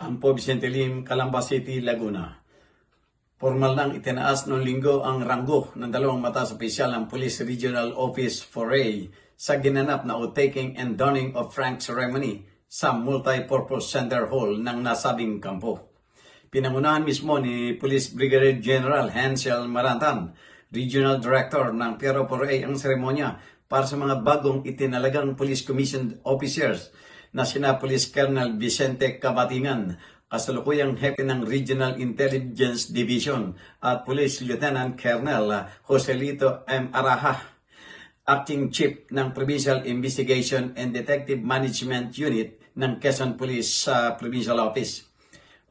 Ampo Vicente Lim, Calamba City, Laguna. Formal nang itinaas noong linggo ang ranggo ng dalawang mataas opisyal ng Police Regional Office 4A sa ginanap na outtaking and donning of rank ceremony sa Multi-Purpose Center Hall ng nasabing kampo. Pinangunahan mismo ni Police Brigadier General Hansel Marantan, Regional Director ng Pero 4A ang seremonya para sa mga bagong itinalagang Police Commissioned Officers na sina Police Colonel Vicente Cabatingan, kasalukuyang hepe ng Regional Intelligence Division, at Police Lieutenant Colonel Joselito M. Araha, Acting Chief ng Provincial Investigation and Detective Management Unit ng Quezon Police Provincial Office.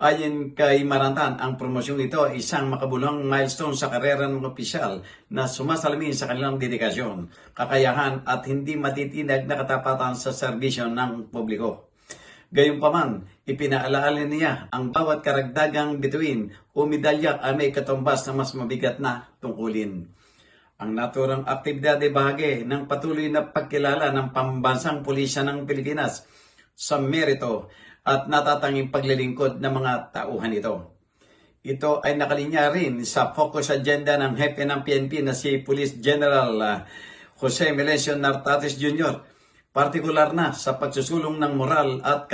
Ayon kay Marantan, ang promosyong ito ay isang makabuluhang milestone sa karera ng opisyal na sumasalamin sa kanilang dedikasyon, kakayahan at hindi matitinag na katapatan sa serbisyo ng publiko. Gayunpaman, ipinaalaala niya ang bawat karagdagang bituin o medalya ay may katumbas na mas mabigat na tungkulin. Ang naturang aktibidad ay bahagi ng patuloy na pagkilala ng pambansang pulisya ng Pilipinas sa merito at natatanging paglilingkod ng mga tauhan ito. Ito ay nakalinya rin sa focus agenda ng hepe ng PNP na si Police General Jose Melencio Nartates Jr., partikular na sa pagsusulong ng moral at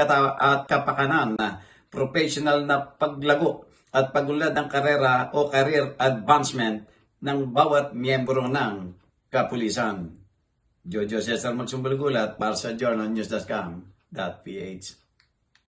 kapakanan na professional na paglago at pagunlad ng karera o career advancement ng bawat miyembro ng kapulisan. Jojo Cesar Magsumbulgulat para sa journalnews.com.ph.